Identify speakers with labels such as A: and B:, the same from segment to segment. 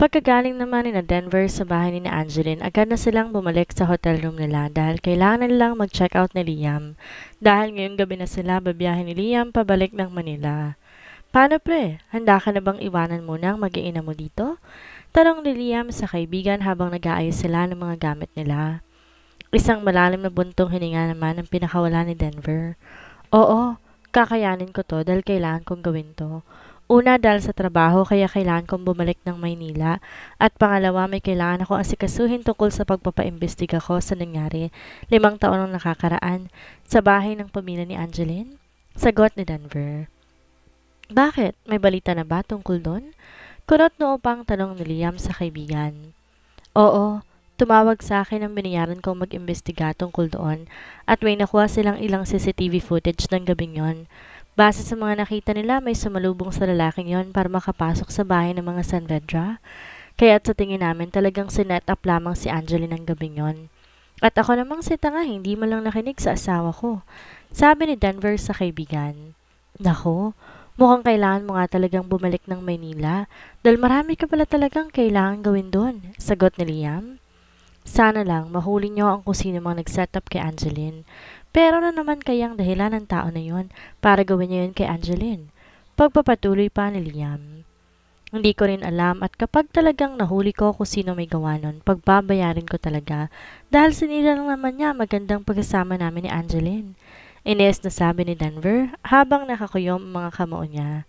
A: Pagkagaling naman ni na Denver sa bahay ni na Angeline, agad na silang bumalik sa hotel room nila dahil kailangan na nilang mag-check out ni Liam. Dahil ngayong gabi na sila babiyahe ni Liam pabalik ng Manila. Paano pre? Handa ka na bang iwanan muna ang mag-iina mo dito? Tanong ni Liam sa kaibigan habang nag-aayos sila ng mga gamit nila. Isang malalim na buntong hininga naman ang pinakawala ni Denver. Oo, kakayanin ko to dahil kailangan kong gawin to. Una dahil sa trabaho kaya kailangan kong bumalik ng Maynila at pangalawa may kailangan akong asikasuhin tungkol sa pagpapaimbestiga ko sa nangyari 5 taon ang nakakaraan sa bahay ng pamilya ni Angeline. Sagot ni Denver. Bakit? May balita na ba tungkol doon? Kunot noo pang tanong ni Liam sa kaibigan. Oo, tumawag sa akin ang binayaran kong mag-imbestiga tungkol doon at may nakuha silang ilang CCTV footage ng gabing yon. Base sa mga nakita nila, may sumalubong sa lalaking yon para makapasok sa bahay ng mga Sanvedra. Kaya't sa tingin namin talagang sinet up lamang si Angeline ng gabing yon. At ako namang si tanga, hindi man lang nakinig sa asawa ko. Sabi ni Denver sa kaibigan. Nako, mukhang kailangan mo nga talagang bumalik ng Maynila dahil marami ka pala talagang kailangan gawin doon. Sagot ni Liam. Sana lang mahuli niyo ang kung sino mang nag-setup kay Angeline. Pero na naman kayang dahilan ng tao na yon para gawin niya yun kay Angeline? Pagpapatuloy pa ni Liam. Hindi ko rin alam at kapag talagang nahuli ko kung sino may gawa nun, pagbabayarin ko talaga dahil sinira lang naman niya magandang pagkasama namin ni Angeline. Ines na sabi ni Denver habang nakakuyom ang mga kamao niya.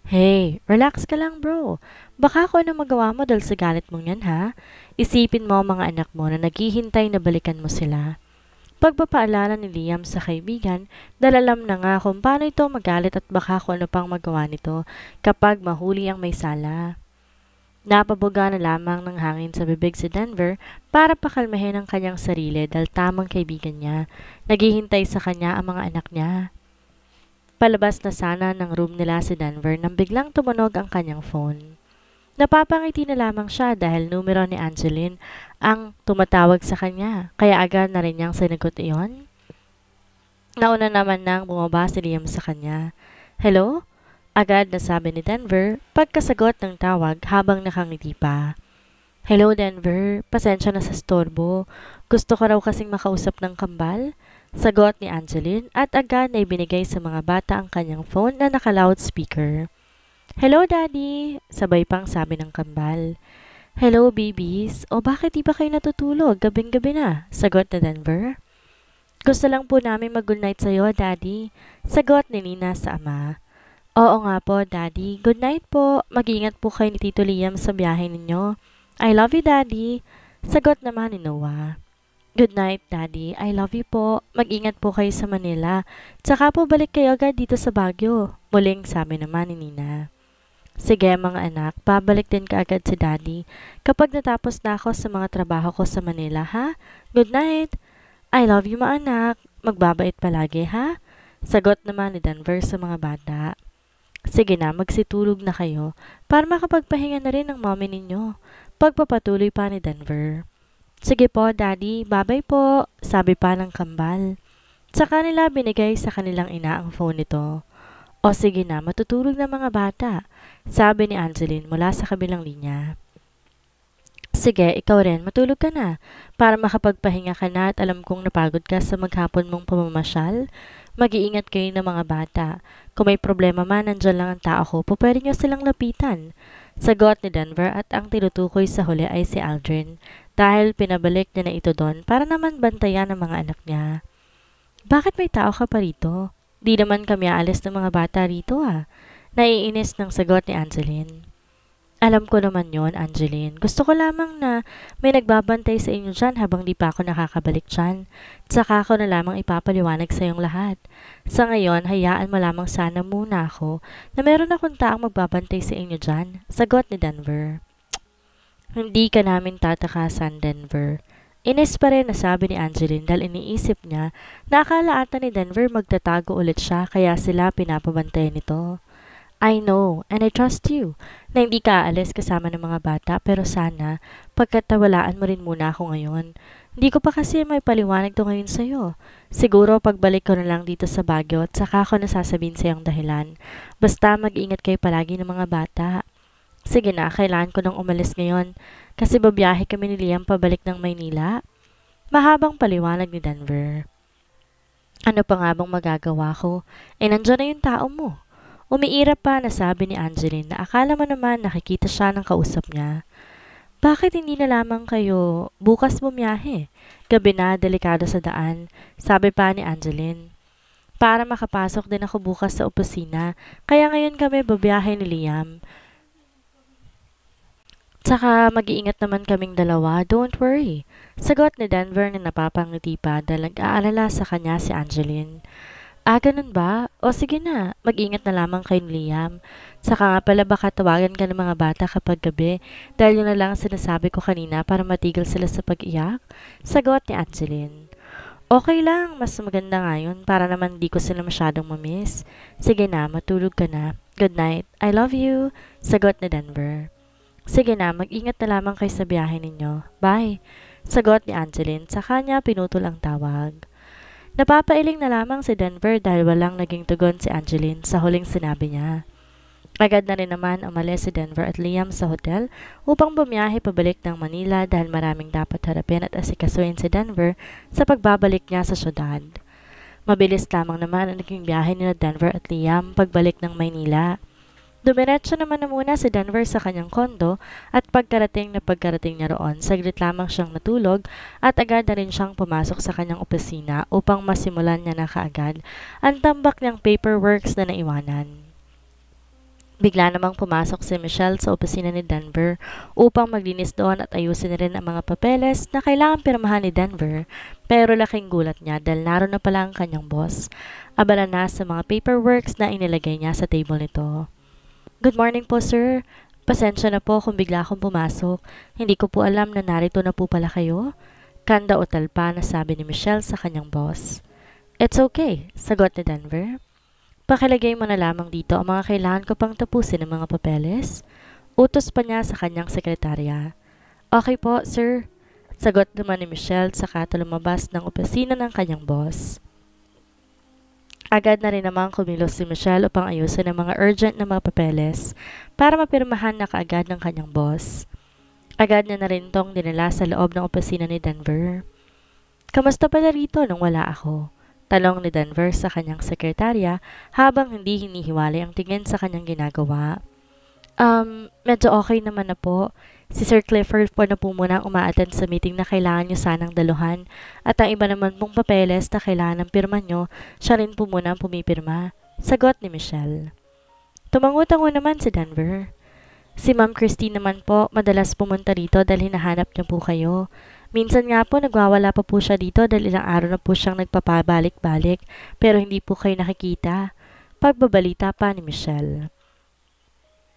A: Hey, relax ka lang bro. Baka ako ano magawa mo dahil sa galit mong yan ha? Isipin mo ang mga anak mo na naghihintay na balikan mo sila. Pagpapaalala ni Liam sa kaibigan dahil alam na nga kung paano ito magalit at baka kung ano pang magawa nito kapag mahuli ang may sala. Napabuga na lamang ng hangin sa bibig si Denver para pakalmahin ang kanyang sarili dahil tamang kaibigan niya. Naghihintay sa kanya ang mga anak niya. Palabas na sana ng room nila si Denver nang biglang tumunog ang kanyang phone. Napapangiti na lamang siya dahil numero ni Angeline ang tumatawag sa kanya, kaya agad na rin niyang sinagot iyon. Nauna naman nang bumaba si Liam sa kanya. Hello? Agad na sabi ni Denver pagkasagot ng tawag habang nakangiti pa. Hello Denver, pasensya na sa storbo. Gusto ko raw kasing makausap ng kambal? Sagot ni Angeline at agad na ibinigay sa mga bata ang kanyang phone na naka-loudspeaker. Hello Daddy, sabay pang sabi ng kambal. Hello babies, o bakit di ba kayo natutulog? Gabing-gabi na, sagot ni Denver. Gusto lang po namin mag-good night sa'yo, Daddy, sagot ni Nina sa ama. Oo nga po, Daddy, good night po. Mag-ingat po kayo ni Tito Liam sa biyahe ninyo. I love you, Daddy, sagot naman ni Noah. Good night, Daddy. I love you po. Mag-ingat po kayo sa Manila. Tsaka po balik kayo agad dito sa Baguio. Muling sabi naman ni Nina. Sige mga anak, pabalik din ka agad si Daddy kapag natapos na ako sa mga trabaho ko sa Manila, ha? Good night. I love you mga anak. Magbabait palagi, ha? Sagot naman ni Denver sa mga bata. Sige na, magsitulog na kayo para makapagpahinga na rin ang mommy ninyo. Pagpapatuloy pa ni Denver. Sige po, Daddy. Bye-bye po, sabi pa ng kambal. Sa kanila binigay sa kanilang ina ang phone nito. O sige na, matutulog na mga bata, sabi ni Angeline mula sa kabilang linya. Sige, ikaw rin, matulog ka na para makapagpahinga ka na at alam kong napagod ka sa maghapon mong pamamasyal. Mag-iingat kayo ng mga bata. Kung may problema man, nandyan lang ang tao ko, pwede nyo silang lapitan. Sagot ni Denver at ang tinutukoy sa huli ay si Aldrin dahil pinabalik niya na ito doon para naman bantayan ang mga anak niya. Bakit may tao ka pa rito? Di naman kami aalis ng mga bata rito ah. Naiinis ng sagot ni Angeline. Alam ko naman yon, Angeline. Gusto ko lamang na may nagbabantay sa inyo dyan habang di pa ako nakakabalik dyan. Tsaka ako na lamang ipapaliwanag sa iyong lahat. Sa ngayon, hayaan mo lamang sana muna ako na meron akong taong magbabantay sa inyo dyan. Sagot ni Denver. Hindi ka namin tatakasan, Denver. Inis pa rin nasabi ni Angeline dahil iniisip niya na akala ata ni Denver magtatago ulit siya kaya sila pinapabantayan nito. I know and I trust you na hindi ka aalis kasama ng mga bata pero sana pagkatawalaan mo rin muna ako ngayon. Hindi ko pa kasi may paliwanag to ngayon sa'yo. Siguro pagbalik ko na lang dito sa Baguio at saka ako nasasabihin sa iyong dahilan. Basta mag-ingat kayo palagi ng mga bata. Sige na, kailangan ko nang umalis ngayon kasi babiyahe kami ni Liam pabalik ng Maynila. Mahabang paliwanag ni Denver. Ano pa nga bang magagawa ko? Nandyan na yung tao mo. Umiirap pa na sabi ni Angeline na akala mo naman nakikita siya ng kausap niya. Bakit hindi na lamang kayo bukas bumiyahe? Gabi na, delikado sa daan, sabi pa ni Angeline. Para makapasok din ako bukas sa opisina, kaya ngayon kami babiyahe ni Liam. Tsaka mag-iingat naman kaming dalawa, don't worry. Sagot ni Denver na napapangiti pa dahil nag-aalala sa kanya si Angeline. Ganun ba? O sige na, mag-ingat na lamang kay Liam. Saka nga pala baka tawagan ka ng mga bata kapag gabi dahil yun na lang ang sinasabi ko kanina para matigil sila sa pag-iyak. Sagot ni Angeline. Okay lang, mas maganda nga yun para naman di ko sila masyadong mamiss. Sige na, matulog ka na. Good night, I love you. Sagot ni Denver. Sige na, mag-ingat na lamang kayo sa biyahe ninyo. Bye. Sagot ni Angeline, sa kanya pinutol ang tawag. Napapailing na lamang si Denver dahil walang naging tugon si Angeline sa huling sinabi niya. Agad na rin naman umalis si Denver at Liam sa hotel upang bumiyahe pabalik ng Manila dahil maraming dapat harapin at asikasuhin si Denver sa pagbabalik niya sa syudad. Mabilis lamang naman ang naging biyahe ni Denver at Liam pagbalik ng Maynila. Dumiretso naman na muna si Denver sa kanyang kondo at pagkarating niya roon, saglit lamang siyang natulog at agad na rin siyang pumasok sa kanyang opisina upang masimulan niya na kaagad ang tambak niyang paperworks na naiwanan. Bigla namang pumasok si Michelle sa opisina ni Denver upang maglinis doon at ayusin na rin ang mga papeles na kailangan pirmahan ni Denver, pero laking gulat niya dahil naroon na pala ang kanyang boss. Abala na sa mga paperworks na inilagay niya sa table nito. Good morning po, sir. Pasensya na po kung bigla akong pumasok. Hindi ko po alam na narito na po pala kayo. Kanda o talpa na sabi ni Michelle sa kanyang boss. It's okay, sagot ni Denver. Pakilagay mo na lamang dito ang mga kailangan ko pang tapusin ng mga papeles. Utos pa niya sa kanyang sekretarya. Okay po, sir. Sagot naman ni Michelle saka lumabas ng opisina ng kanyang boss. Agad na rin namang kumilos si Michelle upang ayusin ang mga urgent na mga papeles para mapirmahan na kaagad ng kanyang boss. Agad niya na rin tong dinala sa loob ng opisina ni Denver. Kamusta pala rito nung wala ako? Tanong ni Denver sa kanyang sekretarya habang hindi hinihiwalay ang tingin sa kanyang ginagawa. Medyo okay naman na po. Si Sir Clifford po na po muna ang umaattend sa meeting na kailangan nyo sanang daluhan at ang iba naman pong papeles na kailangan ng pirma nyo, siya rin po muna ang pumipirma. Sagot ni Michelle. Tumango-tango naman si Denver. Si Ma'am Christine naman po madalas pumunta rito dahil hinahanap niya po kayo. Minsan nga po nagwawala pa po siya dito dahil ilang araw na po siyang nagpapabalik-balik pero hindi po kayo nakikita. Pagbabalita pa ni Michelle.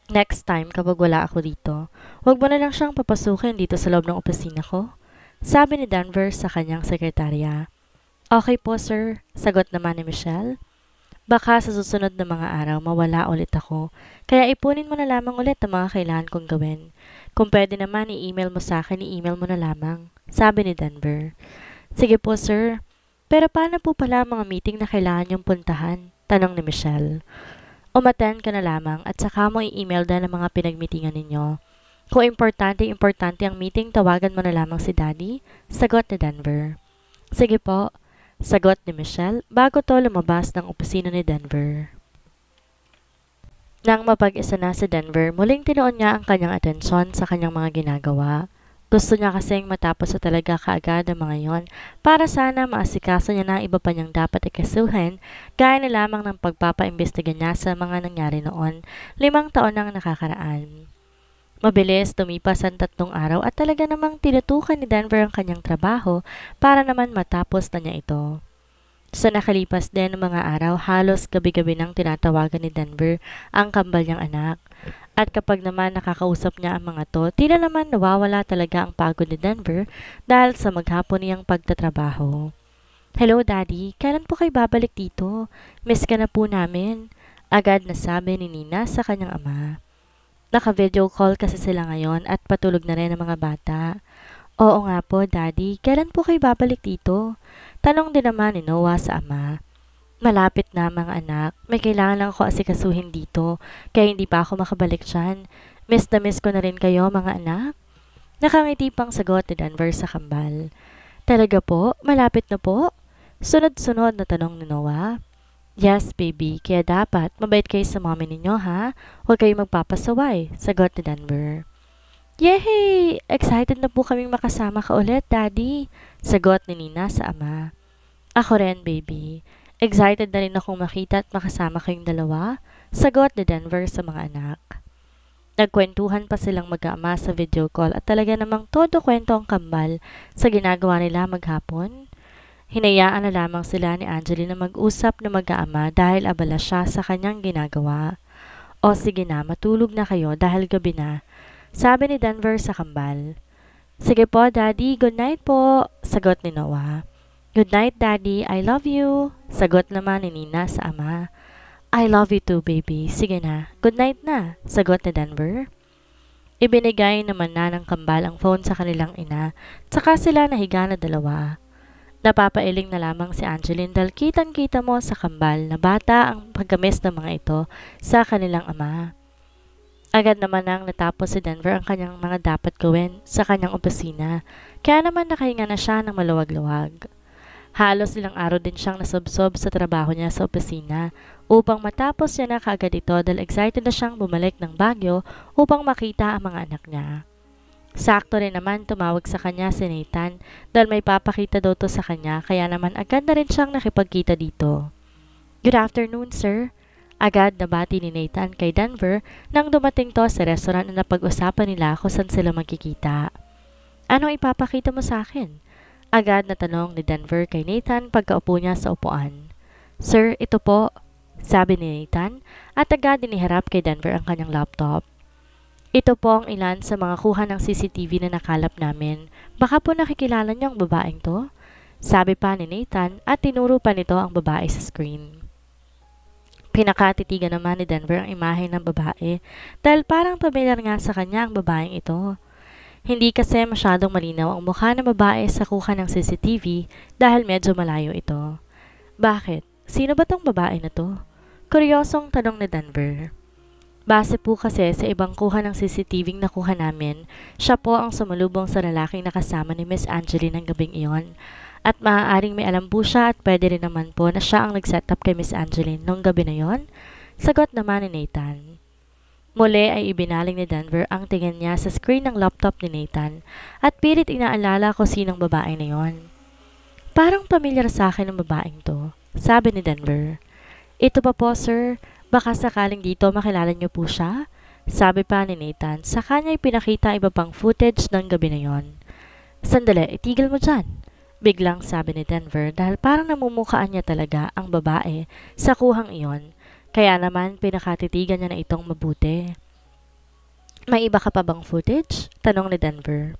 A: Next time kapag wala ako dito, huwag mo na lang siyang papasukin dito sa loob ng opisina ko. Sabi ni Denver sa kanyang sekretarya. Okay po sir, sagot naman ni Michelle. Baka sa susunod na mga araw mawala ulit ako, kaya ipunin mo na lamang ulit ang mga kailangan kong gawin. Kung pwede naman i-email mo sa akin, i-email mo na lamang, sabi ni Denver. Sige po sir, pero paano po pala ang mga meeting na kailangan niyong puntahan? Tanong ni Michelle. Umattend ka na lamang at saka mo i-email din ang mga pinagmitingan ninyo. Kung importante ang meeting, tawagan mo na lamang si Daddy, sagot ni Denver. Sige po, sagot ni Michelle bago to lumabas ng opisina ni Denver. Nang mapag-isa na si Denver, muling tinuon niya ang kanyang atensyon sa kanyang mga ginagawa. Gusto niya kasing matapos sa talaga kaagad ang mga yon para sana maasikaso niya na iba pa niyang dapat ikasuhin gaya na lamang ng pagpapaimbestiga niya sa mga nangyari noon 5 taon nang nakakaraan. Mabilis tumipas ang 3 araw at talaga namang tinutukan ni Denver ang kanyang trabaho para naman matapos na niya ito. Sa nakalipas din ng mga araw, halos gabi-gabi nang tinatawagan ni Denver ang kambal niyang anak. At kapag naman nakakausap niya ang mga to, tila naman nawawala talaga ang pagod ni Denver dahil sa maghapon niyang pagtatrabaho. Hello Daddy, kailan po kayo babalik dito? Miss ka na po namin. Agad na sabi ni Nina sa kanyang ama. Naka-video call kasi sila ngayon at patulog na rin ang mga bata. Oo nga po Daddy, kailan po kayo babalik dito? Tanong din naman ni Noah sa ama. Malapit na mga anak, may kailangan lang ako asikasuhin dito, kaya hindi pa ako makabalik dyan. Miss na miss ko na rin kayo mga anak. Nakangiti pang sagot ni Denver sa kambal. Talaga po? Malapit na po? Sunod-sunod na tanong ni Noah. Yes, baby. Kaya dapat mabait kayo sa mommy ninyo, ha? Huwag kayo magpapasaway, sagot ni Denver. Yehey! Excited na po kaming makasama ka ulit, Daddy, sagot ni Nina sa ama. Ako rin, baby. Excited na rin akong makita at makasama kayong dalawa, sagot ni Denver sa mga anak. Nagkwentuhan pa silang mag-aama sa video call at talaga namang todo kwento ang kambal sa ginagawa nila maghapon. Hinayaan na lamang sila ni Angeline na mag-usap na mag-aama dahil abala siya sa kanyang ginagawa. O sige na, matulog na kayo dahil gabi na, sabi ni Denver sa kambal. Sige po, Daddy, good night po, sagot ni Noah. Good night, Daddy, I love you, sagot naman ni Nina sa ama. I love you too, baby. Sige na. Good night na, sagot ni Denver. Ibinigay naman na ng kambal ang phone sa kanilang ina, tsaka sila nahiga na dalawa. Napapailing na lamang si Angeline dahil kitang-kita mo sa kambal na bata ang paggamis ng mga ito sa kanilang ama. Agad naman nang natapos si Denver ang kanyang mga dapat gawin sa kanyang opisina, kaya naman nakahinga na siya ng maluwag-luwag. Halos ilang araw din siyang nasubsob sa trabaho niya sa opisina upang matapos niya na kaagad ito dahil excited na siyang bumalik ng Baguio upang makita ang mga anak niya. Sakto rin naman tumawag sa kanya si Nathan dahil may papakita daw to sa kanya kaya naman agad na rin siyang nakipagkita dito. Good afternoon, sir. Agad nabati ni Nathan kay Denver nang dumating to sa restaurant na napag-usapan nila kung saan sila magkikita. Anong ipapakita mo sa akin? Agad na tanong ni Denver kay Nathan pagkaupo niya sa upuan. Sir, ito po, sabi ni Nathan at agad iniharap kay Denver ang kanyang laptop. Ito po ang ilan sa mga kuha ng CCTV na nakalap namin. Baka po nakikilala niyo ang babaeng to? Sabi pa ni Nathan at tinuro pa nito ang babae sa screen. Pinakatitigan naman ni Denver ang imahe ng babae dahil parang pamilyar nga sa kanya ang babaeng ito. Hindi kasi masyadong malinaw ang mukha ng babae sa kuha ng CCTV dahil medyo malayo ito. Bakit? Sino ba tong babae na to? Kuryosong tanong ni Denver. Base po kasi sa ibang kuha ng CCTV nakuha namin, siya po ang sumalubong sa lalaking nakasama ni Miss Angeline ng gabing iyon. At maaaring may alam po siya at pwede rin naman po na siya ang nag-set up kay Miss Angeline nung gabi na yon, sagot naman ni Nathan. Muli ay ibinaling ni Denver ang tingin niya sa screen ng laptop ni Nathan at pilit inaalala ko sinong babae na yon. Parang pamilyar sa akin ang babaeng to, sabi ni Denver. Ito pa po, sir. Baka sakaling dito makilala niyo po siya? Sabi pa ni Nathan sa kanya'y pinakita iba pang footage ng gabi na yon. Sandali, itigil mo dyan. Biglang sabi ni Denver dahil parang namumukhaan niya talaga ang babae sa kuhang iyon. Kaya naman pinakatitigan niya na itong mabuti. May iba ka pa bang footage? Tanong ni Denver.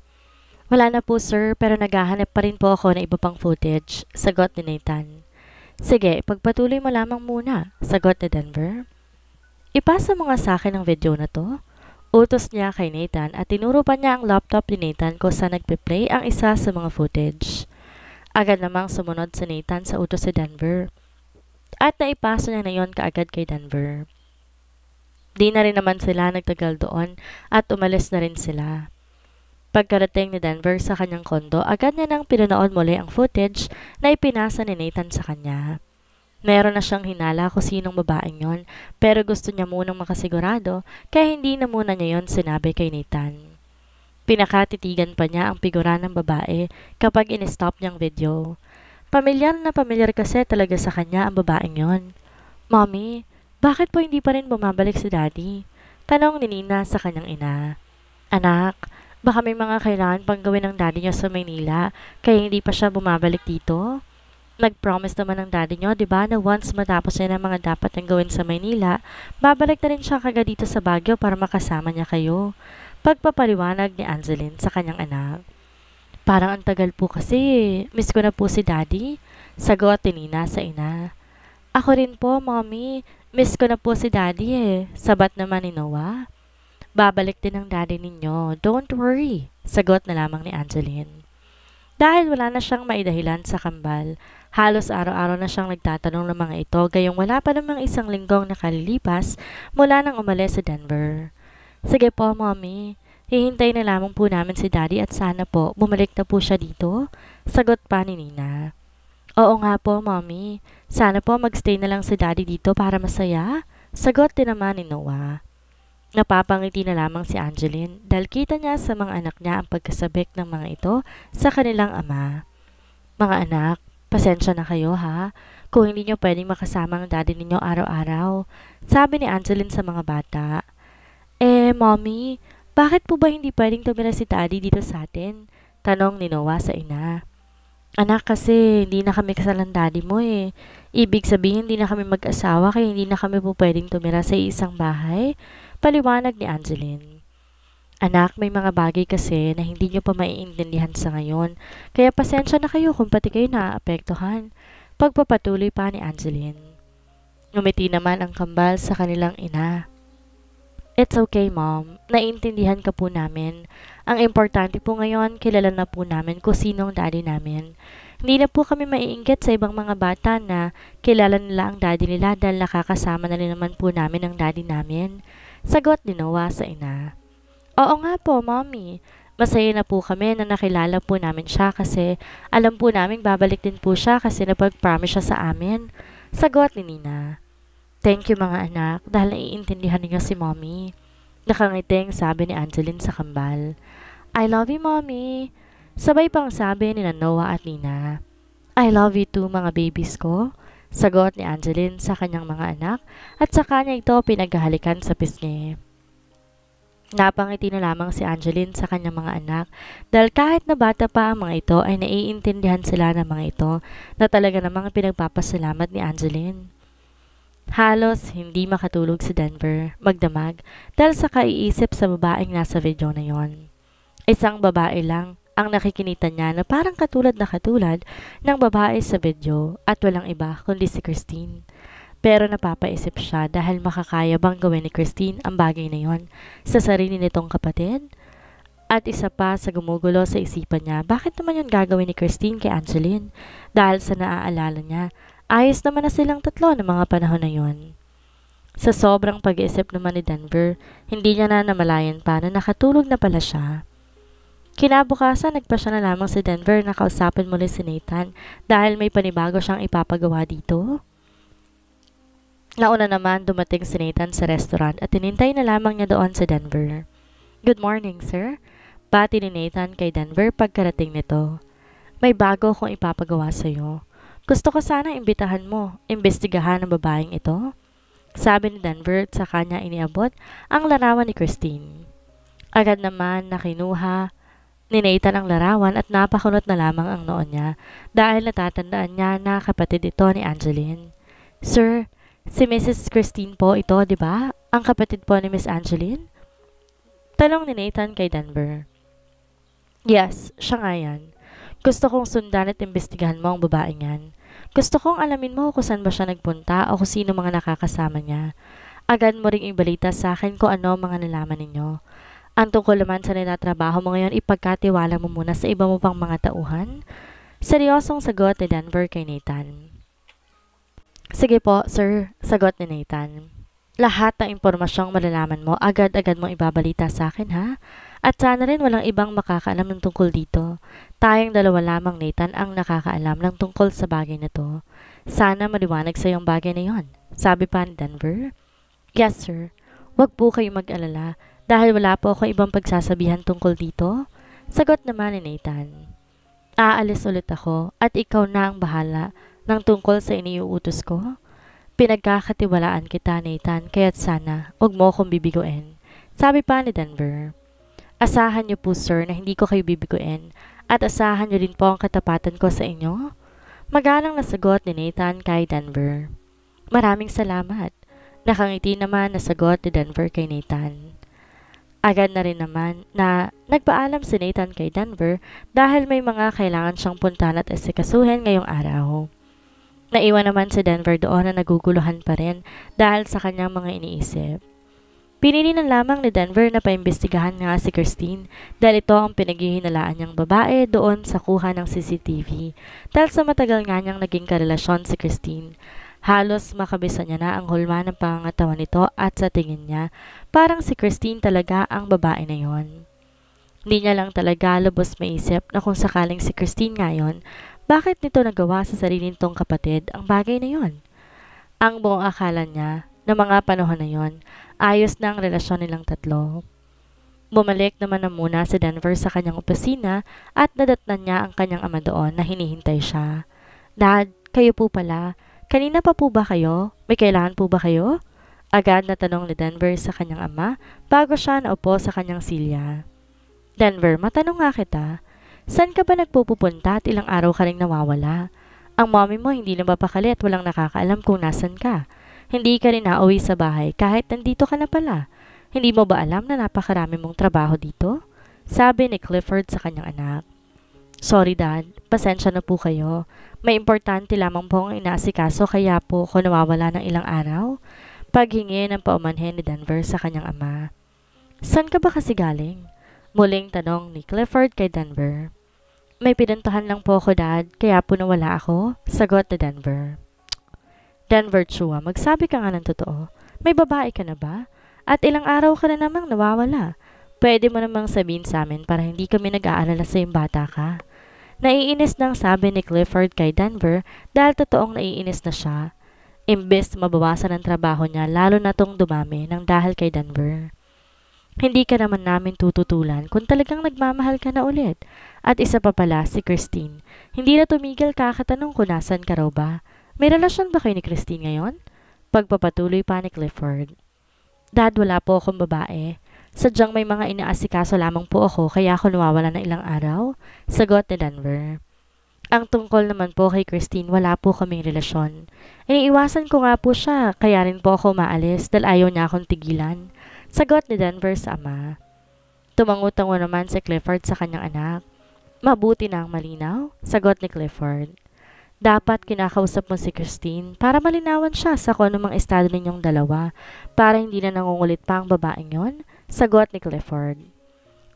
A: Wala na po, sir, pero naghahanap pa rin po ako ng iba pang footage, sagot ni Nathan. Sige, ipagpatuloy mo lamang muna, sagot ni Denver. Ipasa mo nga sa akin ang video na to. Utos niya kay Nathan at tinuro pa niya ang laptop ni Nathan kung saan nagpe-play ang isa sa mga footage. Agad namang sumunod si Nathan sa utos si Denver. At naipasa niya na yon kaagad kay Denver. Di na rin naman sila nagtagal doon at umalis na rin sila. Pagkarating ni Denver sa kanyang kondo, agad niya nang pinanood muli ang footage na ipinasa ni Nathan sa kanya. Meron na siyang hinala kung sinong babaeng yon, pero gusto niya munang makasigurado kaya hindi na muna niya yon sinabi kay Nathan. Pinakatitigan pa niya ang figura ng babae kapag in-stop niyang video. Pamilyar na pamilyar kasi talaga sa kanya ang babaeng yon. Mommy, bakit po hindi pa rin bumabalik si Daddy? Tanong ni Nina sa kanyang ina. Anak, baka may mga kailangan pang gawin ng Daddy niyo sa Maynila kaya hindi pa siya bumabalik dito? Nag-promise naman ng Daddy niyo, di ba, na once matapos niya ng mga dapat niyang gawin sa Maynila, babalik na rin siya kagad dito sa Baguio para makasama niya kayo. Pagpapaliwanag ni Angeline sa kanyang anak. Parang ang tagal po kasi, miss ko na po si Daddy, sagot ni Nina sa ina. Ako rin po, Mommy, miss ko na po si Daddy sabat naman ni Noah. Babalik din ang Daddy ninyo, don't worry, sagot na lamang ni Angeline. Dahil wala na siyang maidahilan sa kambal, halos araw-araw na siyang nagtatanong ng mga ito gayong wala pa namang isang linggong nakalilipas mula nang umalis sa Denver. Sige po, Mommy. Hihintay na lamang po namin si Daddy at sana po bumalik na po siya dito. Sagot pa ni Nina. Oo nga po, Mommy. Sana po magstay na lang si Daddy dito para masaya. Sagot din naman ni Noah. Napapangiti na lamang si Angeline dahil kita niya sa mga anak niya ang pagkasabik ng mga ito sa kanilang ama. Mga anak, pasensya na kayo ha, kung hindi niyo pwedeng makasama ang daddy ninyo araw-araw, sabi ni Angeline sa mga bata. Mommy, bakit po ba hindi pwedeng tumira si daddy dito sa atin? Tanong ni Noah sa ina. Anak, kasi hindi na kami kasal ng daddy mo eh. Ibig sabihin hindi na kami mag-asawa kaya hindi na kami po pwedeng tumira sa isang bahay. Paliwanag ni Angeline. Anak, may mga bagay kasi na hindi nyo pa maiintindihan sa ngayon. Kaya pasensya na kayo kung pati kayo naaapektuhan. Pagpapatuloy pa ni Angeline. Ngumiti naman ang kambal sa kanilang ina. It's okay, Mom. Naiintindihan ka po namin. Ang importante po ngayon, kilala na po namin kung sino ang daddy namin. Hindi na po kami maiinggit sa ibang mga bata na kilala nila ang daddy nila dahil nakakasama na rin naman po namin ang daddy namin. Sagot ni Noah sa ina. Oo nga po, Mommy. Masaya na po kami na nakilala po namin siya kasi alam po namin babalik din po siya kasi napag-promise siya sa amin. Sagot ni Nina. Thank you mga anak dahil naiintindihan niyo si Mommy. Nakangiting sabi ni Angeline sa kambal. I love you, Mommy. Sabay pang sabi ni Noah at Nina. I love you too mga babies ko. Sagot ni Angeline sa kanyang mga anak at sa kanya ito pinaghahalikan sa pisngi. Napangiti na lamang si Angeline sa kanyang mga anak dahil kahit na bata pa ang mga ito ay naiintindihan sila ng mga ito na talaga namang pinagpapasalamat ni Angeline. Halos hindi makatulog si Denver magdamag dahil sa kaiisip sa babaeng nasa video na yon. Isang babae lang ang nakikinita niya na parang katulad ng babae sa video at walang iba kundi si Christine. Pero napapaisip siya dahil makakaya bang gawin ni Christine ang bagay na yon sa sarili nitong kapatid? At isa pa sa gumugulo sa isipan niya, bakit naman yun gagawin ni Christine kay Angeline? Dahil sa naaalala niya, ayos naman na silang tatlo ng mga panahon na yon. Sa sobrang pag-iisip naman ni Denver, hindi niya na namalayan pa na nakatulog na pala siya. Kinabukasan, nagpa siya na lamang si Denver na kausapin muli si Nathan dahil may panibago siyang ipapagawa dito. Nauna naman dumating si Nathan sa restaurant at tinintay na lamang niya doon si Denver. Good morning, sir. Bati ni Nathan kay Denver pagkarating nito. May bago akong ipapagawa sa'yo. Gusto ko sana imbitahan mo, imbestigahan ang babaeng ito. Sabi ni Denver at sa kanya iniabot ang larawan ni Christine. Agad naman na kinuha ni Nathan ang larawan at napakunot na lamang ang noon niya dahil natatandaan niya na kapatid ito ni Angeline. Sir, si Mrs. Christine po ito, di ba? Ang kapatid po ni Miss Angeline? Tanong ni Nathan kay Denver. Yes, siya nga yan. Gusto kong sundan at imbestigahan mo ang babaeng yan. Gusto kong alamin mo kung saan ba siya nagpunta o kung sino mga nakakasama niya. Agad mo ring ibalita sa akin kung ano mga nalaman ninyo. Ang tungkol naman sa ninatrabaho mo ngayon, ipagkatiwala mo muna sa iba mo pang mga tauhan. Seryosong sagot ni Denver kay Nathan. Sige po, sir, sagot ni Nathan. Lahat ng impormasyong malalaman mo, agad-agad mong ibabalita sa akin, ha? At sana rin walang ibang makakaalam ng tungkol dito. Tayong dalawa lamang, Nathan, ang nakakaalam ng tungkol sa bagay na to. Sana maliwanag sa iyong bagay na yon, sabi pa ni Denver. Yes, sir. Huwag po kayong mag-alala dahil wala po ako ibang pagsasabihan tungkol dito. Sagot naman ni Nathan. Aalis ulit ako at ikaw na ang bahala ng tungkol sa iniuutos ko. Pinagkakatiwalaan kita, Nathan, kaya't sana huwag mo akong bibiguin. Sabi pa ni Denver. Asahan niyo po, sir, na hindi ko kayo bibiguin at asahan niyo din po ang katapatan ko sa inyo. Magalang na sagot ni Nathan kay Denver. Maraming salamat. Nakangiti naman na sagot ni Denver kay Nathan. Agad na rin naman na nagpaalam si Nathan kay Denver dahil may mga kailangan siyang puntahan at asikasuhin ngayong araw. Naiwan naman si Denver doon na naguguluhan pa rin dahil sa kanyang mga iniisip. Pinili na lamang ni Denver na paimbestigahan nga si Christine dahil ito ang pinaghihinalaan niyang babae doon sa kuha ng CCTV dahil sa matagal nga niyang naging karelasyon si Christine. Halos makabisa niya na ang hulma ng pangangatawan nito at sa tingin niya, parang si Christine talaga ang babae na yon. Hindi niya lang talaga lubos maisip na kung sakaling si Christine ngayon, bakit nito nagawa sa sarili nitong kapatid ang bagay na yon? Ang buong akala niya na mga panahon na yon, ayos na ang relasyon nilang tatlo. Bumalik naman na muna si Denver sa kanyang opisina at nadatnan niya ang kanyang ama doon na hinihintay siya. Dad, kayo po pala. Kanina pa po ba kayo? May kailangan po ba kayo? Agad na tanong ni Denver sa kanyang ama bago siya naupo sa kanyang silya. Denver, matanong nga kita. Saan ka ba nagpupunta at ilang araw ka ring nawawala? Ang mommy mo hindi na mapakali at walang nakakaalam kung nasan ka. Hindi ka rin nauwi sa bahay kahit nandito ka na pala. Hindi mo ba alam na napakarami mong trabaho dito? Sabi ni Clifford sa kanyang anak. Sorry dad, pasensya na po kayo. May importante lamang po ang inaasikaso kaya po ako nawawala ng ilang araw. Paghingi ng paumanhin ni Denver sa kanyang ama. Saan ka ba kasi galing? Muling tanong ni Clifford kay Denver. May pinuntahan lang po ako dad, kaya po nawala ako, sagot ni Denver. Denver Chua, magsabi ka nga ng totoo. May babae ka na ba? At ilang araw ka na namang nawawala. Pwede mo namang sabihin sa amin para hindi kami nag-aalala sa yung bata ka. Naiinis nang sabi ni Clifford kay Denver dahil totoong naiinis na siya. Imbes mabawasan ang trabaho niya lalo na tong dumami ng dahil kay Denver. Hindi ka naman namin tututulan kung talagang nagmamahal ka na ulit. At isa pa pala si Christine. Hindi na tumigil kakatanong kung nasan ka raw ba. May relasyon ba kayo ni Christine ngayon? Pagpapatuloy pa ni Clifford. Dad, wala po akong babae. Sadyang may mga inaasikaso lamang po ako kaya ako nawawala ng ilang araw. Sagot ni Denver. Ang tungkol naman po kay Christine, wala po kaming relasyon. Iniiwasan ko nga po siya, kaya rin po ako maalis dahil ayaw niya akong tigilan. Sagot ni Denver sa ama. Tumango-tango naman si Clifford sa kanyang anak. Mabuti na ang malinaw, sagot ni Clifford. Dapat kinakausap mo si Christine para malinawan siya sa kung anumang estado ninyong dalawa para hindi na nangungulit pa ang babaeng yon, sagot ni Clifford.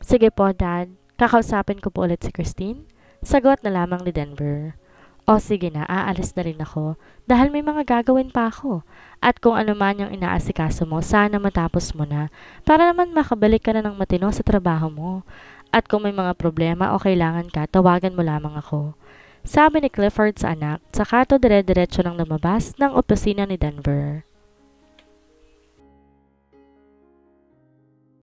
A: Sige po dad, kakausapin ko po ulit si Christine, sagot na lamang ni Denver. O sige na, aalis na rin ako dahil may mga gagawin pa ako. At kung ano man yung inaasikaso mo, sana matapos mo na para naman makabalik ka na ng matino sa trabaho mo. At kung may mga problema o kailangan ka, tawagan mo lamang ako. Sabi ni Clifford sa anak, saka to dire-diretso nang lumabas ng opisina ni Denver.